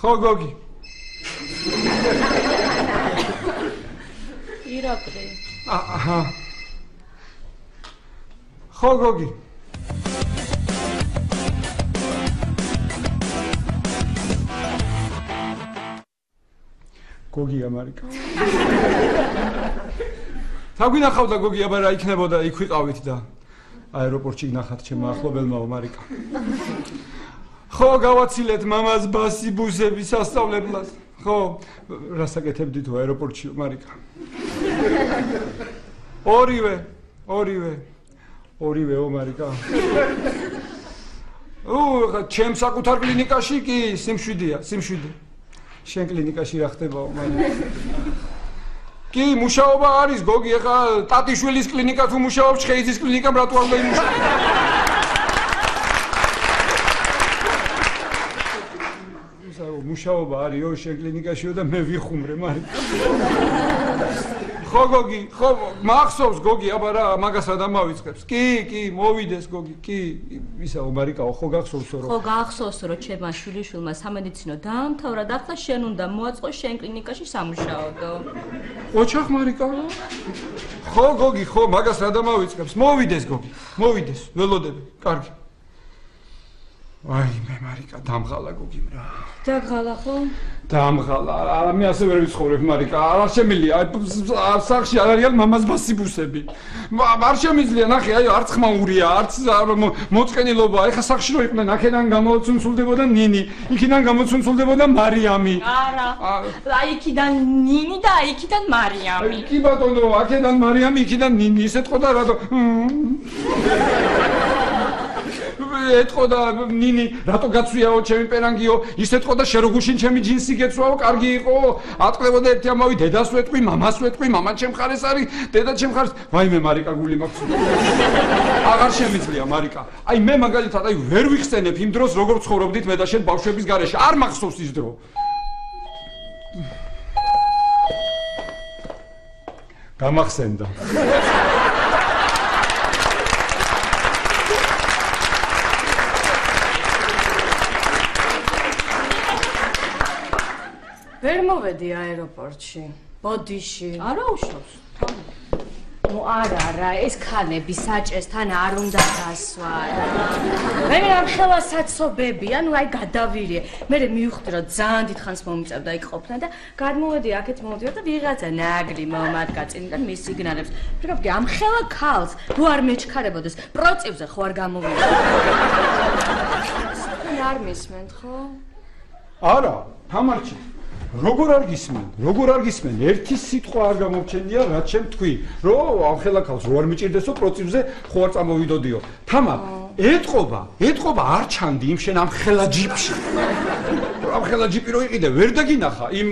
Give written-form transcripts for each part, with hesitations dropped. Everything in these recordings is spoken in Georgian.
ხო გოგი ირაკლი აჰა ხო გოგი გოგია მარიკა თაგვინახავდა გოგი აბა რა იქნებოდა იქ ვიყავით და აეროპორტში ნახათ ჩემო ახლობელმაო მარიკა ხო გავაცილეთ მამას ბასი ბუსები სასწავლებლად ხო რასაკეთებდით აეროპორტში მარიკა ორივეო მარიკა ჩემ საკუთარ კლინიკაში კი სიმშვიდეა შენ კლინიკაში რა ხდებაო მარიკა კი მუშაობა არის გოგი ეხა ტატიშვილის კლინიკა თუ მუშაობს ჩხეიძის კლინიკამ რატო არ უნდა იმუშაოს მუშაობა არისო შენ კლინიკაშიო და მე ვიხუმრე მარიკა ხო გოგი ხო მახსოვს გოგი აბა რა მაგას რა დამავიწყებს კი მოვიდეს გოგი კი ისაო მარიკაო ხო გახსოვსო რომ ხო გახსოვს რომ ჩემმა შვილიშვილმა სამედიცინო დაამთავრა და ახლა შენ უნდა მოაწყო შენ კლინიკაში სამუშაოდო ოჩახ მარიკა ხო გოგი ხო მაგას რა დამავიწყებს მოვიდეს გოგი მოვიდეს ველოდები კარგი აი მე მარიკა დამღალა გოგი რა დაგღალა ხო დამღალა მე ასე ვერ ვიცხოვრებ მარიკა არ შემიძლია სახში არ არიან მამას ბასიბუსები არ შემიძლია ნახე აი არც ხმაურია არც მოწყენილობა ეხა სახში რო იყვნენ აქედან გამოცუნცულდებოდა ნინი იქიდან გამოცუნცულდებოდა მარიამი არა აი იქიდან ნინი და აი იქიდან მარიამი კი ბატონო აქედან მარიამი იქიდან ნინი ისე თქო და რატო ეთქო და ნინი რატო გაცვიაო ჩემი პერანგიო ისე თქო და შენ რო გუშინ ჩემი ჯინსი გეცვაო კარგი იყო ატყდებოდა ერთი ამავი დედას ვეთყვი მამას ვეთყვი მამა ჩემ მხარეს არის დედა ჩემ მხარეს ვაიმე მარიკა გული მაქვს აღარ შემიძლია მარიკა აი მე მაგალითად აი ვერ ვიხსენებ იმ დროს როგორ ცხოვრობდით მე და შენ ბავშვების გარეშე არ მახსოვს ის დრო გამახსენდა ვერ მოვედი აეროპორტში, ბოდიში. არა უშავს. ნუ არა, ეს ქანები საჭესთან არ უნდა დასვა. მე ამხელა საცობები, ანუ აი გადავირე. მე მივხვდი რომ ძალიან დიდხანს მომიწევდა იქ ყოფნა და გადმოვედი აქეთ მოვდიო და ვიღაცა ნაგრი მომადგა წინიდან მის სიგნალებს. ვიგავდი ამხელა ქალს, ნუ არ მეჩქარებოდეს, პროცივზე ხო არ გამოვიდა. არ მისმენთ ხო? არა, თამარჩი როგორ არ გისმენ ერთი სიტყვა არ გამოვჩენია რაც ჩემ თქვი რომ ამხელა ქალს რო არ მიჭირდესო პროცივზე ხო არ წამოვიდოდიო თამა ეთყობა არ ჩანდი იმ შენ ამხელა ჯიპში ამხელა ჯიპი რო იყიდე ვერ დაგინახა იმ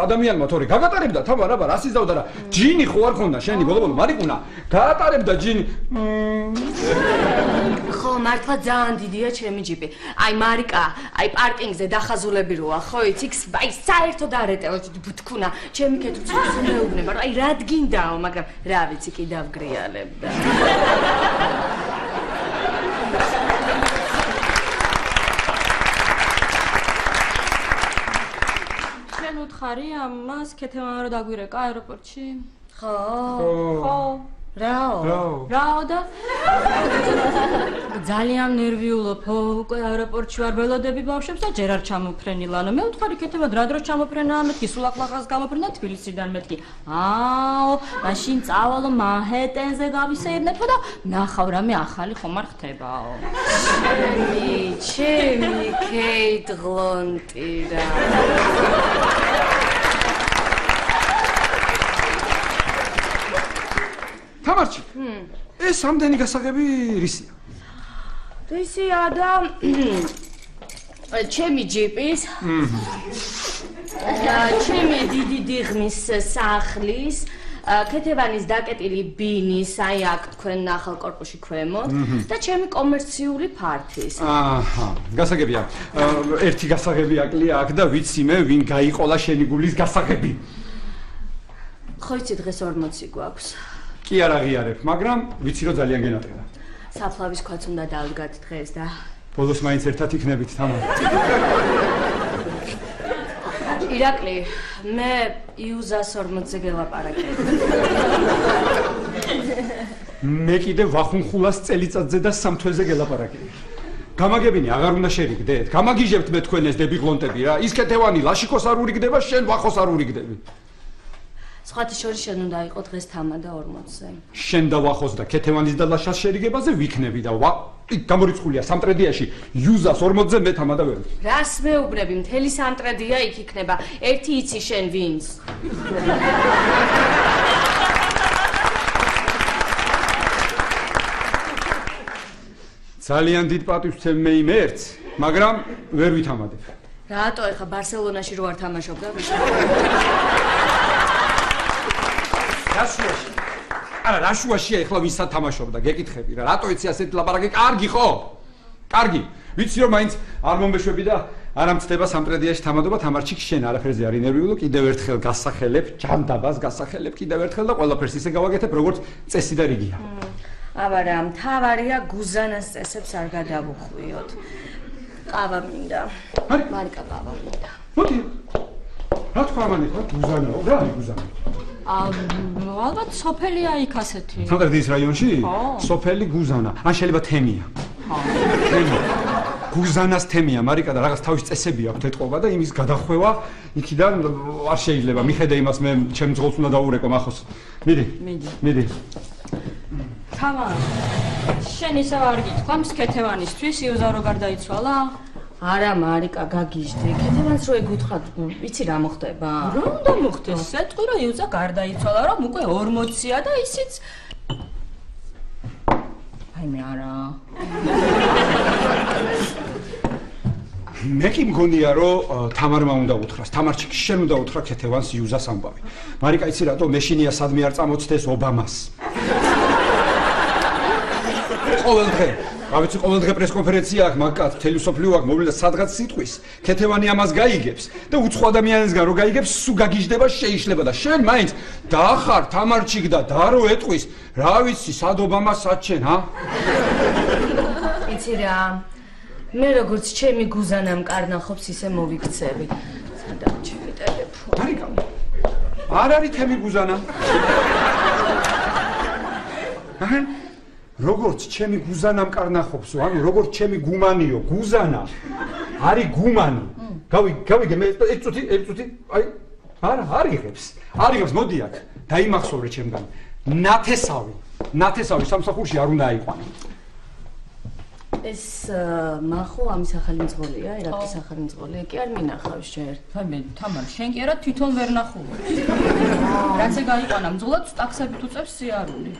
ადამიანმა თორე გაგატარებდა თამა რა რას იზავდა რა ჯინი ხო არ ქონდა შენი ბოლო მარიკუნა გაატარებდა ჯინი ხო მართლა ძალიან დიდია ჩემი ჯიპი აი მარიკა აი პარკინგზე დახაზულები როა ხო იცი აი საერთოდ არ ეტევა ბუთქუნა ჩემი კეთილს მეუბნება რომ აი რად გინდაო მაგრამ რა ვიცი კი დავგრიალებდა შენ უთხარი ამას ქეთევან რო დაგვირეკა აეროპორტში ხო რაო და ძალიან ნერვიულობ უკვე აეროპორტში ვარ ველოდები ბავშვებს და ჯერ არ ჩამოფრენილა ანუ მე ვთხარი ქეთევად რა დროს ჩამოფრენა მეთქი სულ ახლახას გამოფრენა თბილისიდან მეთქი მაშინ წავალო მანჰეტენზე გავისეირნებო და ნახავ რამე ახალი ხომ არ ხდებაო ჩემი კეით გლონტი რა თამარჩი ეს ამდენი გასაღები რისია? რისია და ჩემი ჯიპის ჩემი დიდი დიღმის სახლის ქეთევანის დაკეტილი ბინის აი აქ თქვენ ახალ კორპუსში ქვემოთ და ჩემი კომერციული ფართის აჰა გასაღებია ერთი გასაღები აკლია აქ და ვიცი მე ვინ გაიყოლა შენი გულის გასაღები ხო იცი დღეს 40 გვაქვს კი არ აღიარებ, მაგრამ ვიცი რომ ძალიან გენატრება. საფლავის ქვაც უნდა დავდგათ დღეს და ბოლოს მაინც ერთად იქნებით თამა. ირაკლი, მე იუზას 40-ზე გელაპარაკე. მე კიდე ვახუნხულას წელიწადზე და 3 თვეზე გელაპარაკე. გამაგებინი აღარ უნდა შერიგდეთ. გამაგიჟებთ მე თქვენ ეს დებიღლონტები რა. ის ქეთევანი ლაშიკოს არ ურიგდება, შენ ვახოს არ ურიგდები. სხვათა შორის შენ უნდა იყო დღეს თამა და 40-ზე. შენ და ვახოს და ქეთევანის და ლაშას შერიგებაზე ვიქნები და გამორიცხულია სამტრედიაში იუზას 40-ზე მე თამა და ვერ. რას მეუბნები, მთელი სამტრედია იქ იქნება. ერთი იცი შენ ვინც? ძალიან დიდ პატივს ვცემ მე იმ ერთს, მაგრამ ვერ ვითამადებ. რატო ეხა ბარსელონაში რო არ თამაშობდა? რაშუაში? არა, რაშუაშია ეხლა ვისაც თამაშობდა, გეკითხები რა. რატო იცი ასეთ ლაპარაკი? კარგი ხო? კარგი. ვიცი რომ მაინც არ მომეშვები და არ ამწდება სამტრედიაში თამადობა, თამარჩიკ შენ არაფერზე არ ინერვიულო, კიდევ ერთხელ გასახელებ, ჯანდაბას გასახელებ კიდევ ერთხელ და ყველაფერს ისე გავაკეთებ, როგორც წესი და რიგია. აბარა, მთავარია გუზანას წესებს არ გადავუხვიოთ. ყავა მინდა. მარიკა ყავა მინდა. მოდი. რა თქვა მანიქო? გუზანაო, რა გუზანა? ალბათ სოფელია იქ ასეთი. სამტრედიის რაიონში? სოფელი გუზანა. ან შეიძლება თემია. თემია. გუზანას თემია, მარიკა და რაღაც თავის წესები აქვს ეთყობა და იმის გადახვევა იქიდან არ შეიძლება. მიხედე იმას მე ჩემ ძღოლს უნდა დაურეკო მახოს. მიდი. თამა, შენ ისევ არ გითხრამს ქეთევანისთვის იუზა რო გარდაიცვალა? არა, მარიკა, გაგიჟდი. ქეთევანს რო ეგუთხარ, ვიცი რა მოხდება? რა უნდა მოხდეს? სეტყვი რომ იუზა გარდაიცვალა, რომ უკვე 40-ია და ისიც აი მე არა. მე კი მგონია რომ თამარმა უნდა უთხრას. თამარჩიკ შენ უნდა უთხრა ქეთევანს იუზას ამბავი. მარიკა იცი რატო მეშინია სადმე არ წამოწდეს ობამას. ყოველ დღე პრესკონფერენცია აქვს, მაგათ მთელი სოფლიო აქვს, მოვლდა სადღაც სიტყვის. ქეთევანი ამას გაიგებს და უცხო ადამიანისგან რო გაიგებს, სულ გაგიჟდება შეიძლება და შენ მაინც დაახარ თამარჩიკ და დარო ეტყვის. რა ვიცი, სად ობამა, სად შენ, ჰა? იცი რა, მე როგორც ჩემი გუზანა მკარნახობს, ისე მოვიქცევი. სადაც ჩემი ტელეფონი. მარიკა, არ არის თემი გუზანა. როგორც ჩემი გუზანა მკარნახობსო, ანუ როგორც ჩემი გუმანიო, გუზანა არის გუმანი. გავიგე მე ერთ წუთი, აი, არ იღებს, მოდი აქ, დაიმახსოვრე ჩემგან. ნათესავი სამსახურში არ უნდა აიყვანო. ეს მახო ამის ახალი მძღოლია, ირაკლის ახალი მძღოლია, კი არ მინახავს შენ. მე თამარ, შენ კი არა თვითონ ვერ ნახულობ. რაც ეგ აიყვანა მძღოლად ტაქსებით უწევს სიარული.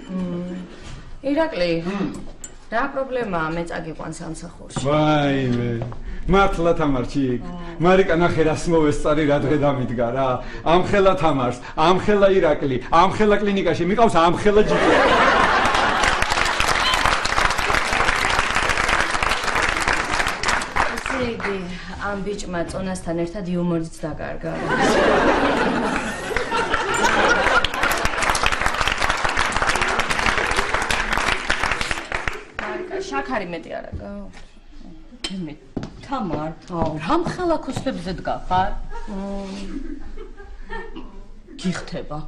ირაკლი, რა პრობლემაა მე წაგიყვან სამსახურში? ვაიმე, მართლა თამარჩიკ. მარიკა ნახე რას მოვესწარი რა დღე დამიდგა რა. ამხელა თამარს, ამხელა ირაკლი, ამხელა კლინიკაში მიყავს ამხელა ჯიჭი. იგი ამ ბიჭმა წონასთან ერთად იუმორიც დაკარგა. შაქარი მეტი არა გაქვს. მე თამარ, რამ ხელა ქოსლებზე დგახარ? გიხდება.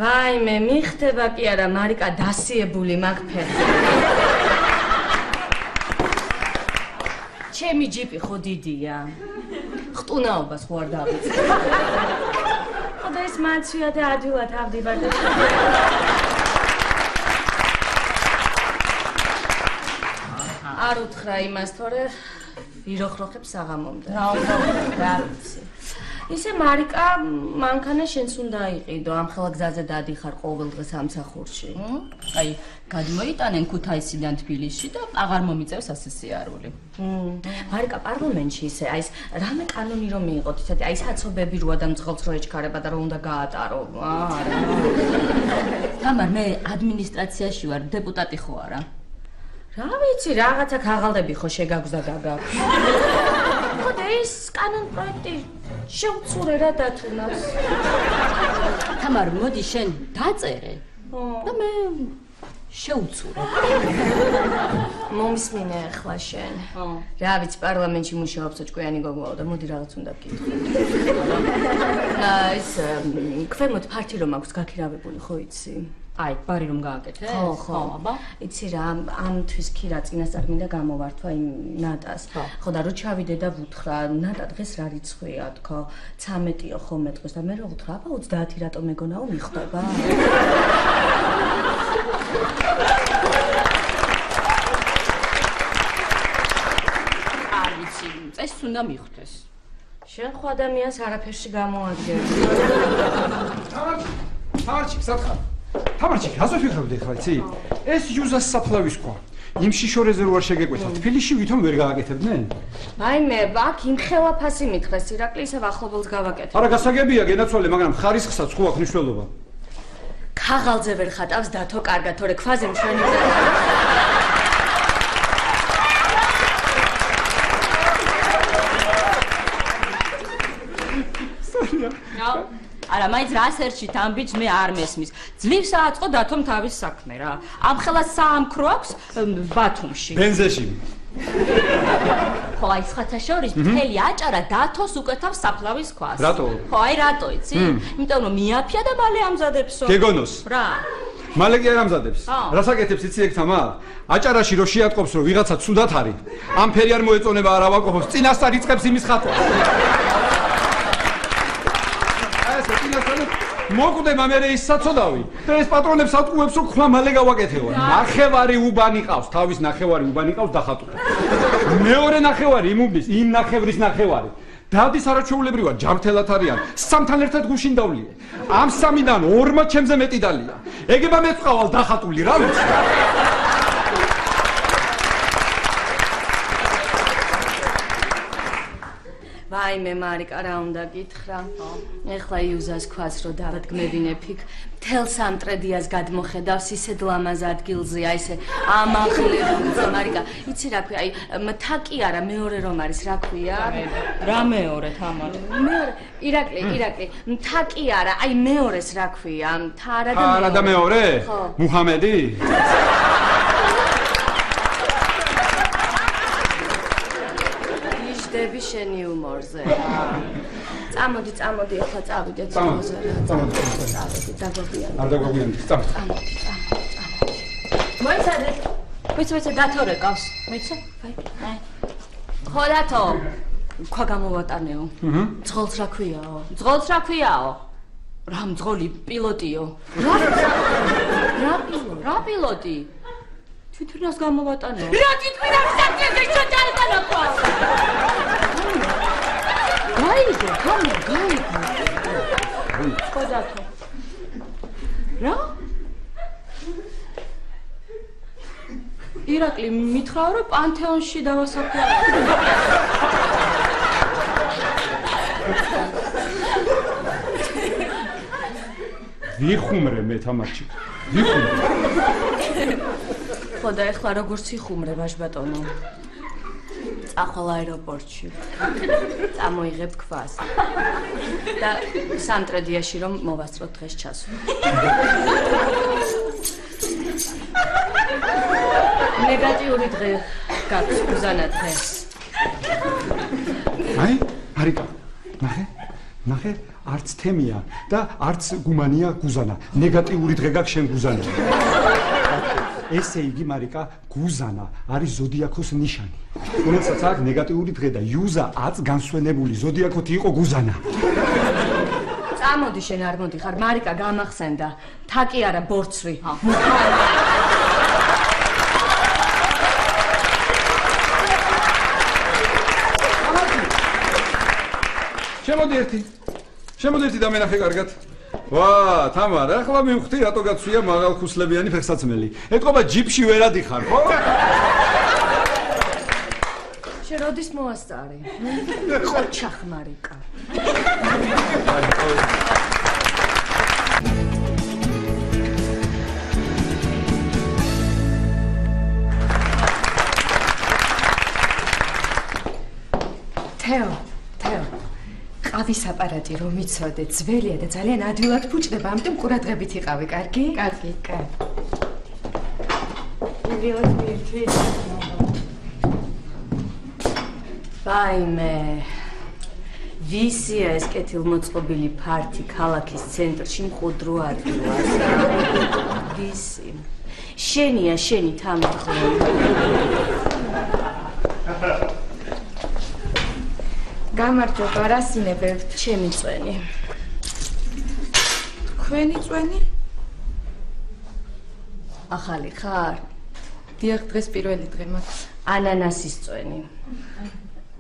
ვაიმე, მიხდება კი არა, მარიკა დასიებული მაქვს ფეხი. ჩემი ჯიპი ხო დიდია. ხტუნაობას ხო არ დავიცი. ხოდა ეს მაცვია და ადვილად ავდივარ და არ უთხრა იმას, თორე ვიროხროხებს აღამომდა. რა ვიცი. ისე მარიკა, მანქანა შენს უნდა იყიდო, ამხელა გზაზე დადიხარ ყოველ დღე სამსახურში. აი, გადმოიტანენ ქუთაისიდან თბილისში და აღარ მომიწევს ასე სიარული. მარიკა, პარლამენტში ისე, აი ეს რამე კანონი რომ მიიღოთ, ისეთი, აი საცობები როა და მძღოლს რო ეჩქარება და რომ უნდა გაატარო. არა. თამარ, მე ადმინისტრაციაში ვარ, დეპუტატი ხო არა? რა ვიცი, რაღაცა ქაღალდები ხო შეგაქვს და გაგაქვს. ხოდა ეს კანონ პროექტი შევცურე რა დათუნას. თამარ, მოდი შენ დაწერე. და მე შეუცურებ. მომისმინე ახლა შენ. რა ვიცი, პარლამენტში მუშაობს ჭკვიანი გოგოაო და მოდი რაღაც უნდა გკითხო. ეს ქვემოთ ფართი რომ აქვს გაქირავებული, ხო იცი? აი, ბარი რომ გააკეთე? ხო, აბა. იცი რა, ამთვის ქირა წინასწარ მინდა გამოვართვა იმ ნატას. ხო და რო ჩავიდე და ვუთხრა, ნატა დღეს რა რიცხვია, თქო, 13-ო ხოლმე დღეს და მე რო ვუთხრა, აბა 30 რატომ მეგონაო მიხდება? არ ვიცი, წესს უნდა მიხვდეს. შენ ხო ადამიანს არაფერში გამოადგენ. თამარჩიკ, სათხარ. თამარჩიკ, რაზე ფიქრობდი ხა, იცი? ეს იუზას საფლავის ყვა. იმ შიშორეზე რო არ შეგეკვეთა, თბილისში ვითომ ვერ გააკეთებდნენ? აი მე, აქ იმ ხელაფასი მითხრეს, ირაკლი ისევ ახლობელს გავაკეთე. არა, გასაგებია, გენაცვალე, მაგრამ ხარისხსაც ხო აქვს მნიშვნელობა. ქაღალზე ვერ ხატავს დათო კარგად, თორე ქვაზე მშვენივრად. არა, მაინც რას ერჩით ამ ბიჭს მე არ მესმის. ძლივს ააწყო დათომ თავის საქმე რა. ამ ხელას საამქრო აქვს ბათუმში. ბენზეში. ხო, აი სხვათა შორის მთელი აჭარა დათოს უკეთავს საფლავის ქვას. რატო? ხო, აი რატო იცი? იმიტომ რომ მიაფია და მალე ამზადებსო. გეგონოს. რა? მალე კი არ ამზადებს. რას აკეთებს იცი ეგ თამა? აჭარაში რო შეატყობს რომ ვიღაცა ცუდად არის, ამ ფერი არ მოეწონება არ ავაკოფოს, წინასწარ იწყებს იმის ხატვა. მოკვდება მე ის საწოდავი და ეს პატრონებს ატყუებს რომ ხმა მალე გავაკეთეო. ნახევარი უბანი ყავს, თავის ნახევარი უბანი ყავს დახატული. მეორე ნახევარი იმუბლის, იმ ნახევრის ნახევარი. დადის არაჩვეულებრივად ჯამრთელად არიან. სამთან ერთად გუშინ დავლიე. ამ სამიდან ორმა ჩემზე მეტი დალია. ეგება მეწყავალ დახატული რა ვიცი. ვაიმე მარიკა რა უნდა გითხრა? ეხლა იუზას ქვას რო დავადგმებინებ იქ, მთელ სამტრედიას გადმოხედავს ისეთ ლამაზ ადგილზეა, ისე ამაღლებულზე მარიკა. იცი რა ქვია, აი მთა კი არა, მეორე რომ არის, რა ქვია? რა მეორე თამარ? მეორე, ირაკლი, მთა კი არა, აი მეორეს რა ქვია? მთა არა და არა და მეორე? მუჰამედი? დები შენი უმორზე. წამოდი, ახლა წავიდეთ ძროზე რა. წავედი, დაგვაგვიანდი. არ დაგვაგვიანდი, წამოდი. მოიცადე. ვიცი, დათო რეკავს. მეცე? აი. ხო დათო. ქვა გამოვატანეო. ძღოლს რა ქვიაო? ძღოლს რა ქვიაო? რა მძღოლი პილოტიო. რა პილოტი? თვითონაც გამოვატანეო. რა თვითონაც საქმეზე ჩატარდა ხო? გაიგო. ხო დათო. რა? ირაკლი მითხრა რომ პანთეონში დავასაფლავო. ვიხუმრე მე თამარჩი. ვიხუმრე. ხო და ეხლა როგორც იხუმრე ბაშბატონო. წახვალ აეროპორტში. წამოიღებ ქვას. და სამტრედიაში რომ მოვასწროთ დღეს ჩასვლა. ნეგატიური დღე გაქვს უზანა დღეს. აი, მარიკა. ნახე, არც თემია და არც გუმანია გუზანა. ნეგატიური დღე გაქვს შენ გუზანა. ესე იგი მარიკა, გუზანა არის ზოდიაქოს ნიშანი. როდესაც აქვს ნეგატიური დღე და იუზა აწ განსვენებული ზოდიაქოთი იყო გუზანა. წამოდი შენ არ მოდიხარ, მარიკა გამახსენდა. თაკი არა ბორცვი. შემოდი ერთი და მენახე კარგად. ვა, თამარ, ახლა მივხვდი რატო გაცვია მაღალხუსლებიანი ფეხსაცმელი. ეთქობა ჯიპში ვერ ადიხარ, ხო? შენ როდის მოასწარე? ყოჩახ მარიკა. თეო. ყავის აპარატი რომ იცოდე, ძველია და ძალიან ადვილად ფუჭდება, ამიტომ ყურადღებით იყავი, კარგი? კარგი. მილად მირთვით. Baime. Visia ეს კეთილმოწყობილი ფართი ქალაქის ცენტრში მყუდრო ადგილას. Visi. შენია შენი თამახო. გამარჯობა, რა სინებებთ? ჩემი წვენი. თქვენი წვენი? ახალი ხარ? დიახ, დღეს პირველი დღე მაქვს. ანანასის წვენი.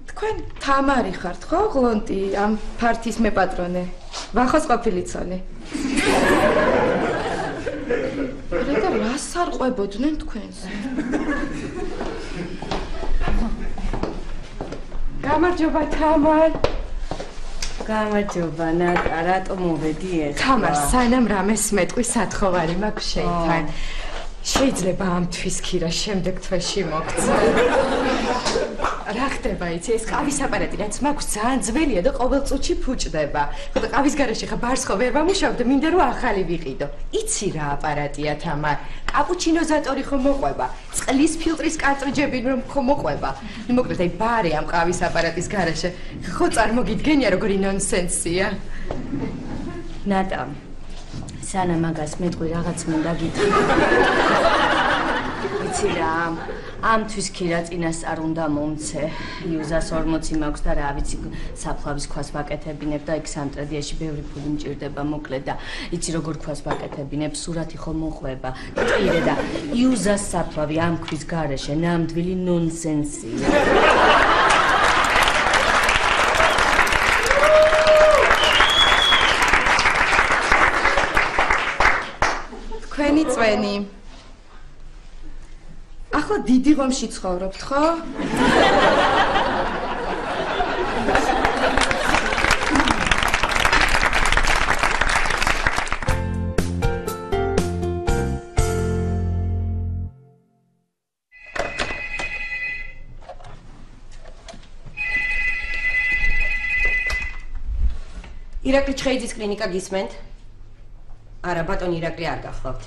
თქვენ თამარი ხართ, ხო, გლონტი, ამ ფართის მეპატრონე. ვახოს ყოფილი ცოლი. და რას არ ყვებოდნენ თქვენს? გამარჯობა, თამარ. გამარჯობა, ნატა, რატომ მოვედი ეხლა? თამარ, სანამ რამეს მეტყვი სათხოვარი მაქვს შეითან. შეიძლება ამ თვის ქირა შემდეგ თვეში მოგწე. რა ხდება იცი, ეს ყავის აპარატი რაც მაქვს ძალიან ძველია და ყოველ წუთში ფუჭდება. ხო და ყავის garaში ხა ბარს ხო ვერ ვამუშავებ და მინდა რომ ახალი ვიყიდო. იცი რა აპარატია თამარ? კაპუჩინოზატორი ხო მოყვება? წყლის ფილტრის კარტრიჯები რომ ხო მოყვება? მოკლედ აი ბარი ამ ყავის აპარატის garaში. ხო წარმოგიდგენია როგორი ნონსენსია? ნატა, სანამ მაგას მეტყვი რაღაც მინდა გითხრა. იცი რა, ამ თვის ქირა წინას არ უნდა მომცე. იუზას 40 მაქვს და რა ვიცი, საფლავის ქვას ვაკეთებინებ და იქ სამტრედიაში ბევრი ფული მჭირდება, მოკლედ და იცი როგორ ქვას ვაკეთებინებ, სურათი ხო მოყვება. ტყირე და იუზას საფლავი ამ ქვის garaში ნამდვილი ნონსენსია. თქვენი წვენი. ახლა დიდი ღომში ცხოვრობთ, ხო? ირაკლი ჩხეიძის კლინიკა გისმენთ? არა, ბატონი ირაკლი არ გახლავთ.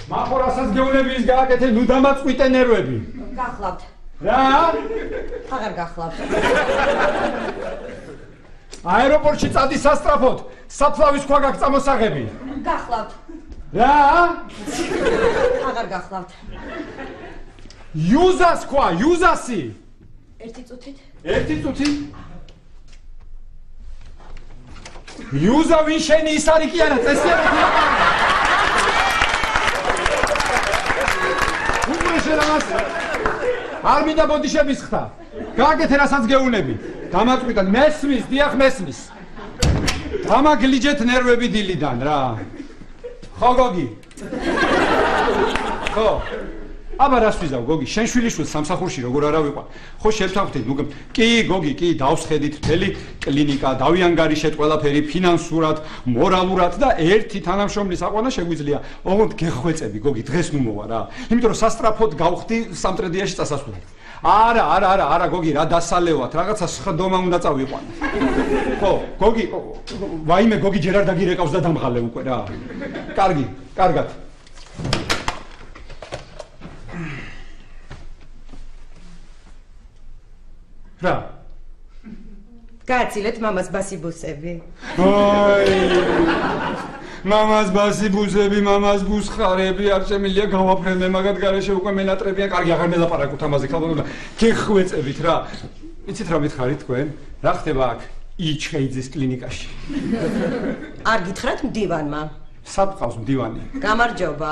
მახო რასაც გეუნები ის გააკეთე, ნუ დამაწყვიტე ნერვები. გახლავთ. რა? აღარ გახლავთ. აეროპორტში წადი სასტრაფოდ, საფლავის ქვა გაქვს წამოსაღები. გახლავთ. რა? აღარ გახლავთ. იუზას ქვა, იუზასი. ერთი წუთით. ერთი წუთი. იუზა ვინ შენი ის არის კი არა, წესიერი. არ მინდა ბოდიშების ხთა. გააკეთე რასაც გეუნები. დამაწყვიტა, მესმის, დიახ მესმის. დამაგლიჯეთ ნერვები დილიდან რა. ხო გოგი? ხო. აბა რას ვიზავ გოგი? შენ შვილიშვილს სამსახურში როგორ არა ვიყვა? ხო შევთანხმდით, ნუ კი გოგი, კი დავსხედით მთელი კლინიკა, დავიანგარიშეთ ყველაფერი ფინანსურად, მორალურად და ერთი თანამშრომლის აყვანა შეგვიძლია. ოღონდ გეხვეწები გოგი, დღეს ნუ მოვა რა. იმიტომ რომ სასტრაფოდ გავხდი სამტრედიაში წასასვლელად. არა გოგი, რა დასალევად, რაღაცა სხდომა უნდა წავიყვანო. ხო, გოგი, ვაიმე გოგი ჯერ არ დაგირეკავს და დამღალე უკვე რა. კარგი, კარგად. რა? გააცილეთ მამას ბასიბუსები. აი. მამას ბასიბუსები, მამას ბუსხარები, არ შემიძლია გავაფრენ მე მაგათ garaში უკვე მენატრებიან. კარგი, აღარ მელაპარაკოთ ამაზე ხალხო. გეხვეწებით რა. იცით რა მითხარით თქვენ? რა ხდება აქ იჩხეიძის კლინიკაში? არ გითხრათ მდივანმა. სად ყავს მდივანი? გამარჯობა.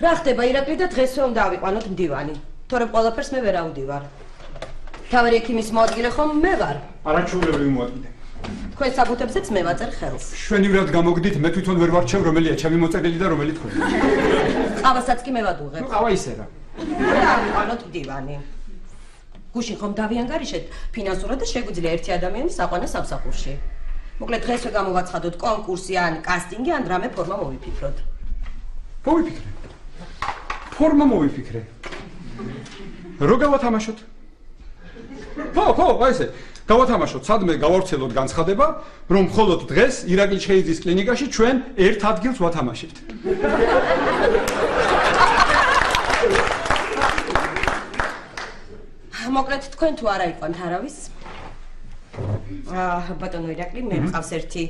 რა ხდება ირაკლი და დღესვე უნდა ავიყვანოთ მდივანი. თორემ ყველაფერს მე ვერ ავდივარ. თავი ექიმის მოადგილე ხომ მე ვარ. არაჩვეულებრივი მოადგილე. თქვენ საბუთებზეც მე ვაწერ ხელს. შვენივრად გამოგდით, მე თვითონ ვერ ვარჩევ რომელია ჩემი მოწერილი და რომელი თქვენ. ყავასაც კი მე ვადუღებ. ნუ ყავა ისე რა. ავიყვანოთ მდივანი. გუშინ ხომ დავიანგარიშეთ ფინანსურად და შეგვიძლია ერთი ადამიანის აყვანა სამსახურში. მოკლედ დღესვე გამოვაცხადოთ კონკურსი ან კასტინგი ან რამე ფორმა მოვიფიქროთ. მოვიფიქრე. ფორმა მოვიფიქრე. რო გავათამაშოთ? ხო, აი ესე. დავათამაშოთ, სადმე გავავრცელოთ განცხადება, რომ მხოლოდ დღეს ირაკლი ჩხეიძის კლინიკაში ჩვენ ერთ ადგილს ვათამაშებთ. მოკლედ თქვენ თუ არა იყვანთ არავის? ბატონო ირაკლი, მე მყავს ერთი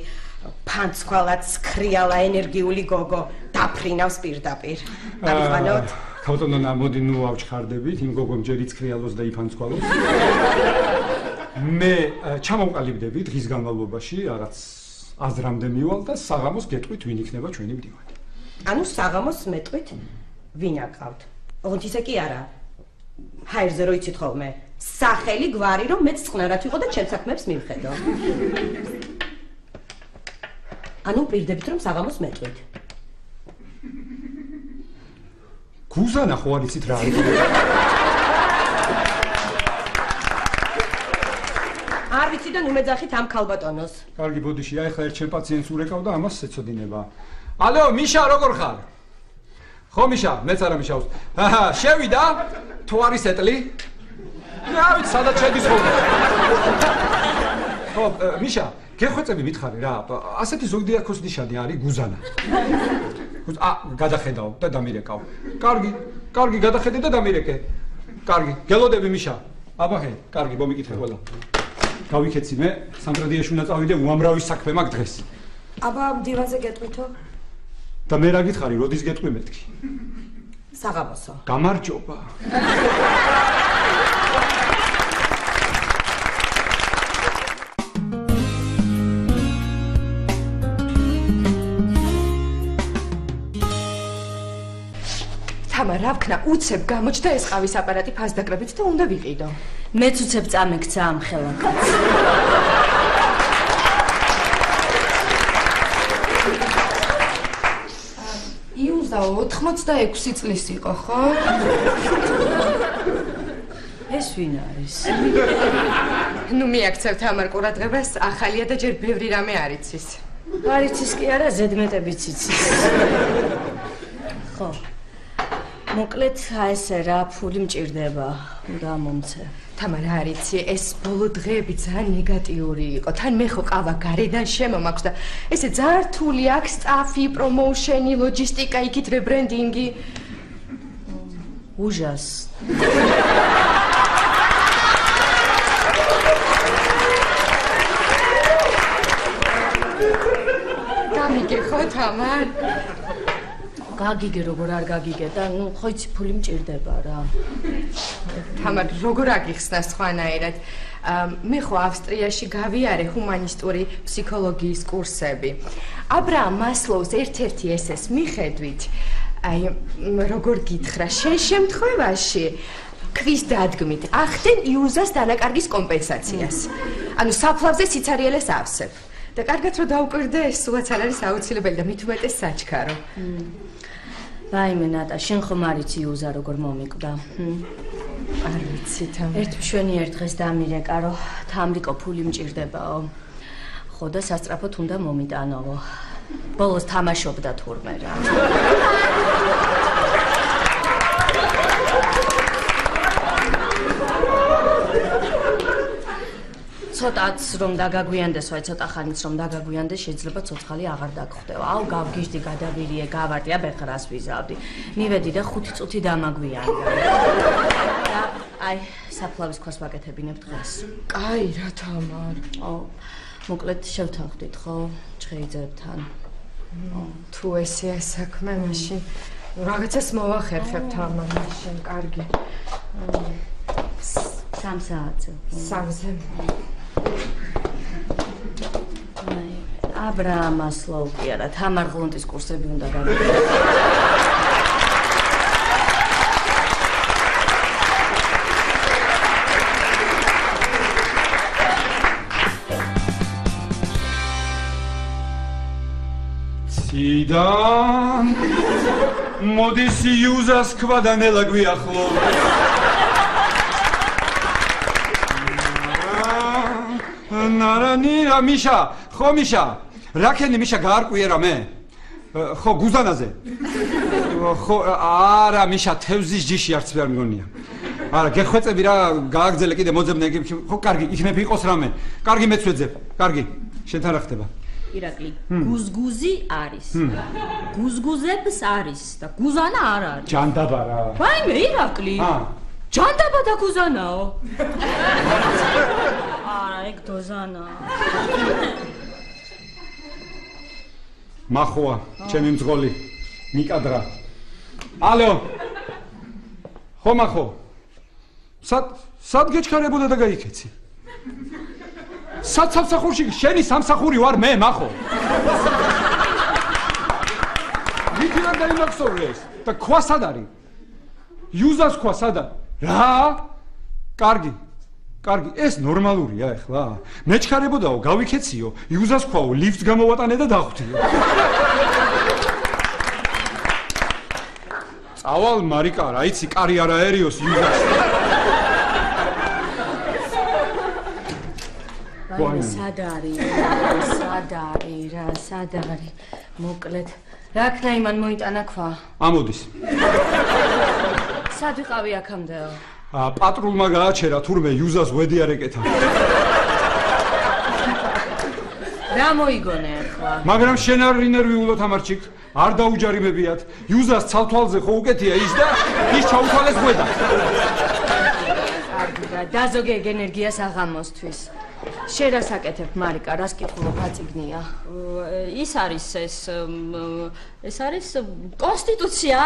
ფანცქვალად სქრიალა ენერგიული გოგო, დაფრინავს პირდაპირ. დავიყვანოთ? ბატონო, მოდი ნუ ავჩქარდებით, იმ გოგომ ჯერ იცხრიალოს და იფანცქვალოს. მე ჩამოვყალიბდები დღის განმავლობაში, რაღაც აზრამდე მივალ და საღამოს გეტყვით ვინ იქნება ჩვენი მდივანი. ანუ საღამოს მეტყვით ვინ აკავთ? ოღონდ ისე კი არა. ჰაერზე რო იცით ხოლმე, სახელი გვარი რომ მეც წყნარად ვიყო და ჩემს საქმეებს მივხედო. ანუ პირდებით რომ საღამოს მეტყვით. გუზანა ხო არ იცით რა არის? არ ვიცი და ნუ მეძახით ამ ქალბატონოს. კარგი, ბოდიში, აი ხა ერთ ჩემ პაციენტს ურეკავ და ამას ეცოდინება. ალო, მიშა, როგორ ხარ? ხო, მიშა, მეც არა მიშავს. შევიდა? თუ არის ეტლი? რა ვიცი, სადაც შედის ხოლმე. ხო, მიშა, გეხვეწები მითხარი რა, ასეთი ზოგი დიაქოს ნიშანი არის გუზანა. გადახედავ და დამირეკავ. კარგი, გადახედე და დამირეკე. კარგი, გელოდები მიშა. აბახე, კარგი, მომიკითხე ყველა. გავიქეცი მე, სამტრედიაში უნდა წავიდე, უამრავი საქმე მაქვს დღეს. აბა, მდივანზე გეტყვითო? და მე რა გითხარი, როდის გეტყვი მეთქი? საღამოსო. გამარჯობა. თამა, რა ვქნა, უცებ გამოჩნდა ეს ყავის აპარატი ფასდაკრებით და უნდა ვიყიდო. მეც უცებ წამექცა ამ ხელაკაც. იუზა 86 წლის იყო, ხო? ეს ვინ არის? ნუ მიაქცევ თამარ ყურადღებას, ახალია და ჯერ ბევრი რამე არ იცის. არ იცის კი არა, ზედმეტებიც იცის. ხო. მოკლედ ესე რა, ფული მჭირდება, უნდა მომცე. თამარ, არ იცი, ეს ბოლო დღეები ძალიან ნეგატიური იყო. თან მე ხო ყავა გარედან შემომაქვს და ესე ძალიან რთული აქვს სტაფი, პრომოუშენი, ლოჯისტიკა, იქით რებრენდინგი. ужас. გამიგე ხო თამარ? გაგიგე როგორ არ გაგიგე და ნუ ხო იცი ფული მჭირდება რა. თამარ, როგორ აგიხსნა სხვანაირად? მე ხო ავსტრიაში გავიარე ჰუმანისტური ფსიქოლოგიის კურსები. აბრაამ მასლოუს ერთ-ერთი ესეს მიხედვით, აი, როგორ გითხრა, შენ შემთხვევაში ქვის დადგმით ახდენ იუზას დანაკარგის კომპენსაციას. ანუ საფლავზე სიცარიელეს ავსებ. და კარგად რომ დაუკვირდე, ეს სულაც არ არის აუცილებელი და მით უმეტეს საჩქარო. ვაიმე ნატა, შენ ხომ არ იცი იუზა როგორ მომიკვდა? არ ვიცი თამარ. ერთ მშვენიერ დღეს დამირეკა, რომ თამრიკო ფული მჭირდებაო. ხო და სასწრაფოდ უნდა მომიტანოვო. ბოლოს თამაშობდა თურმე რა. ცოტაც რომ დაგაგვიანდეს, ვაი ცოტა ხანიც რომ დაგაგვიანდეს, შეიძლება ცოცხალი აღარ დაგხვდება. აუ გავგიჟდი, გადავირიე, გავარტი, აბერხრას ვიზავდი. მივედი და 5 წუთი დამაგვიანდა. და აი, საფლავის ქვას ვაკეთებინებ დღეს. კაი რა თამარ. მოკლედ შევთანხმდით, ხო? ჩხეიძებთან. თუ ესეა საქმე, მაშინ რაღაცას მოვახერხებ თამარ, მაშინ კარგი. 3 საათზე. 3-ზე. აბრაამ მასლოუ კი არა, თამარ ღლონტის კურსები უნდა გავიგო. სიდან მოდის იუზას ქვა და ნელა გვიახლო. ნარანია მიშა, ხო მიშა, რაკენი მიშა გაარკვიე რამე? ხო გუზანაზე. ხო არა მიშა, თევზის ჯიში არც ვერ მგონია. არა, გეხვეწები რა, გააგზელე კიდე მოძებნე იგი. ხო, კარგი, იქნებ იყოს რამე. კარგი მეც ვეძებ. კარგი. შენთან რა ხდება? ირაკლი, გუზგუზი არის. გუზგუზებს არის და გუზანა არ არის. ჯანდაბა რა. ვაიმე, ირაკლი. ჯანდაბა და გუზანაო. არა, ეგ დოზანა. მახოა, ჩემი მძღოლი. მიკადრა. ალო. ხო მახო. სად გეჩქარებოდა და გაიქეცი? სად სამსახურში შენი სამსახური ვარ მე მახო. ვიქიდან დაიმახსოვრეს და ქვა სად არის? იუზას ქვა სად არის? რა? კარგი. კარგი, ეს ნორმალურია ეხლა. მეჩქარებოდაო, გავიქეციო, იუზას ქვაო, ლიფტს გამოვატანე და დახვდიო. წავალ მარიკა, რა იცი, კარი არა ერიოს იუზას. სად არის რა, სად არის? მოკლედ, რა ქნა იმან მოიტანა ქვა? ამოდის. სად ვიყავი აქამდეო? პატრულმა გააჩერა თურმე იუზას ვედი არ ეკეთა. რა მოიგონე ახლა? მაგრამ შენ არ ინერვიულო თამარჩიკ, არ დაუჯარიმებიათ. იუზას ცალთვალზე ხო უკეთია ის და ის ჩაუთვალეს ხვედა. კარგი და დაზოგეგ ენერგიას აღამოსთვის. შენ რას აკეთებ მარიკა, რას კითხულობ აწიგნია? ის არის ეს არის კონსტიტუცია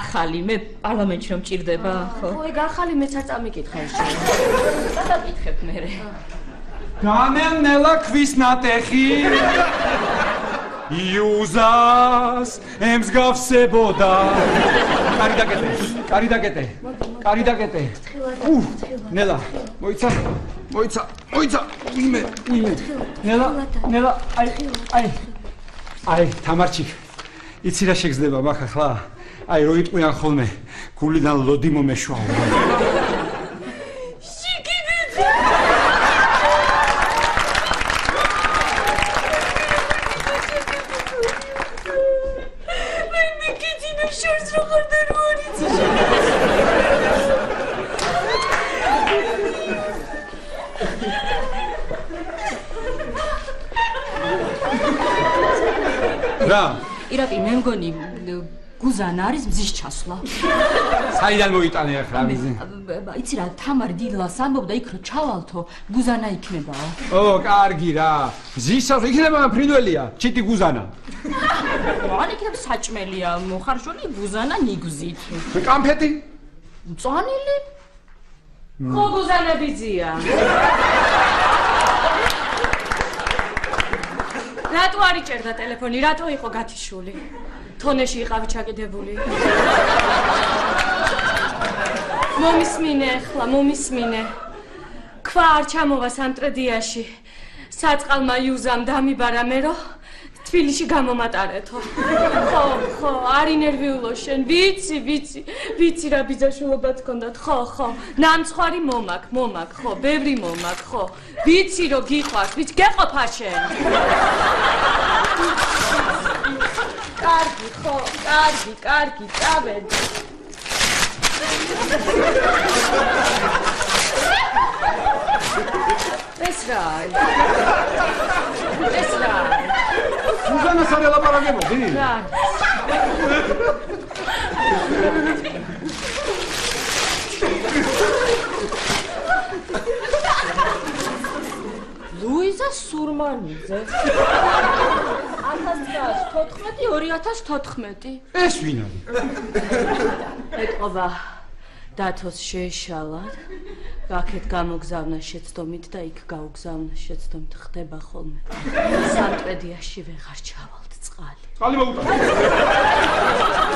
ახალი, მე პარლამენტში რომ მჭირდება, ხო? ხო, ეგ ახალი მეც არ წამიკითხავ შენ. გადავიკითხებ მე. განენელა ქვის ნატეხი იუზას ემსგავსებოდა. კარი დაკეტე. ნელა, მოიცა. ვიმე. ნელა, აი, თამარჩიკ. იცი რა შეგზდება მაგ ახლა? აი, რო იტყვიან ხოლმე, გულიდან ლოდი მომეშვაო. ირაკლი, მე მგონი გუზანა არის მზის ჩასვლა. საიდან მოიტანე ახლა მზი? იცი რა, თამარი დილას ამბობდა იქ რომ ჩავალთო, გუზანა იქნებაო. ო, კარგი რა. მზის ჩასვლა იქნება ფრინველია, ჩიტი გუზანა. მან იქნება საჭმელია, მოხარშული გუზანა ნიგზით. კამფეტი? მწვანილი? ხო, გუზანებიძია. რატო არ იჭერდა ტელეფონი? რატო იყო გათიშული? თონეში იყავი ჩაკიდებული. მომისმინე. ქვა არ ჩამოვა სამტრედიაში. საწყალმა იუზამ დამიბარა მე რომ თბილისში გამომატარეთო. ხო, არ ინერვიულო შენ. ვიცი რა ბიძაშვილობაც გქონდათ. ხო. ნამცხვარი მომაკ, ხო, ბევრი მომაკ, ხო. ვიცი რომ გიყვარს, ვიცი გეყოფა შენ. კარგი, წავედი. ეს რა არის? გუზანას არ ელაპარაკებოდი? რა? ლუიზა სურმანიძე. 1914-2014. ეს ვინ არის? ეტყობა დათოს შეეშალათ. აქეთ გამოგზავნა შეცდომით და იქ გაუგზავნა შეცდომით ხდება ხოლმე. სამტრედიაში ვეღარ ჩავალთ წყალი. წყალი მოუტანე.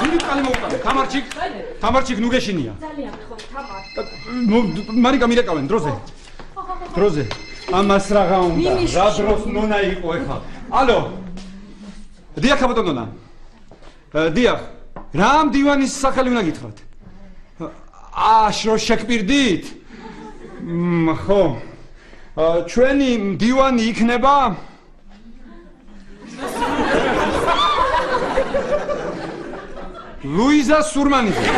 ვინ წყალი მოუტანე? თამარჩიკ ნუ გეშინია. ძალიან გთხოვ, თამარ. მარიკა მირეკავენ დროზე. ამას რაღა უნდა. რა დროს ნონა იყო ეხლა? ალო. დიახ, აბატონ ნონა. დიახ. რამ დივანის სახელი უნდა გითხრათ? შრო შეკპირდით? ხო. ჩვენი დივანი იქნება? ლუიზა სურმანიძე.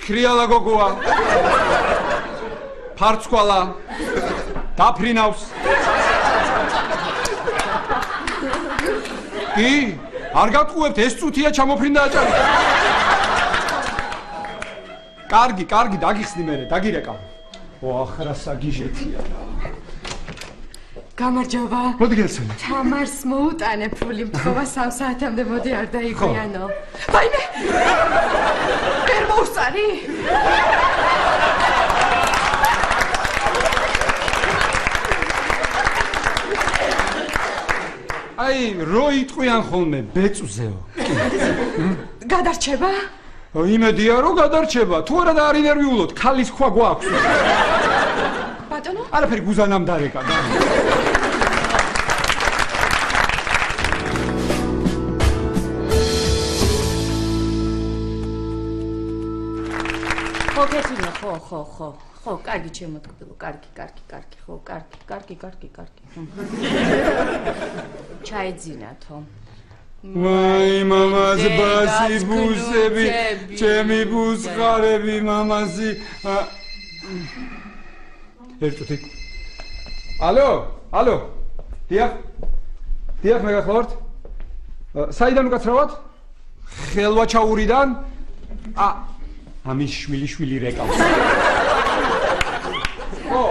ქრიალა გოგოა. ფარცქვალა. დაფრინავს. კი, არ გატყუებთ, ეს წუთია ჩამოფრინდა აჭარი. კარგი, დაგიხსნი მე, დაგირეკავ. ახლა საგიჟეთია. გამარჯობა. მოდი გელსენი. თამარს მოუტანე ფული მთხოვა 3 საათამდე მოდი არ დაიგვიანო. ვაიმე! ვერ მოუსწარი? აი, რო იტყვიან ხოლმე ბეწვზეო. გადარჩება? იმედია რომ გადარჩება. თუ არა და არ ინერვიულოთ, ქალის ქვა გვაქვს. ბატონო? არაფერი გუზანამ დარეკა. ხო, კეთილია, ხო, კარგი ჩემოთქმულო, კარგი, ხო, კარგი. ჩაიძინათო. ვაი, მამაზ ბასი ბუსები, ჩემი ბუსხარები, მამაზი. ერთუთი. ალო. დიახ, მე გახლავართ. საიდან უკაცრავად? ხელვაჩაურიდან. ამის შვილი რეკავს. ო.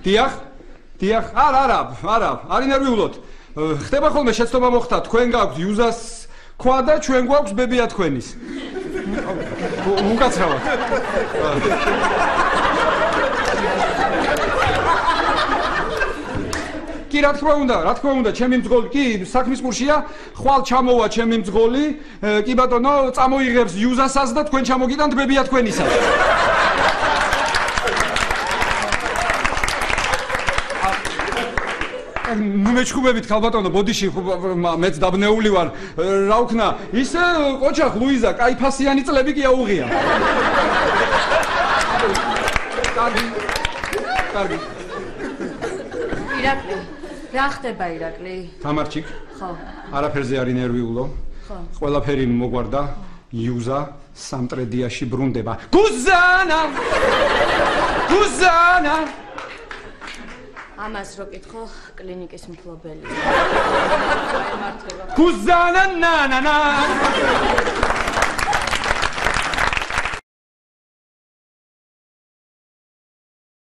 დიახ, არა, არ ინერვიულოთ. ხდება ხოლმე შეცდომა მოხდა, თქვენ გაქვთ იუზას ქვა და ჩვენ გვაქვს ბებია თქვენის. უკაცრავად. კი, რა თქმა უნდა, ჩემი მძღოლი, კი, საქმის ყურშია, ხვალ ჩამოვა ჩემი მძღოლი, კი ბატონო, წამოიღებს იუზასას და თქვენ ჩამოგიტანთ ბებია თქვენისა. ნუ მეჩხუბებით ქალბატონო, ბოდიში, მეც დაბნეული ვარ, რა ვქნა, ისე ყოჩახ ლუიზა, კაიფასიანი წლები კი აუღია. კარგი. ირაკლი, რა ხდება ირაკლი? თამარჩიკ. ხო. არაფერზე არ ინერვიულო. ხო. ყველაფერი მოგვარდა, იუზა სამტრედიაში ბრუნდება. გუზანა! ამას რო კითხო, კლინიკის მფლობელი. გუზანა,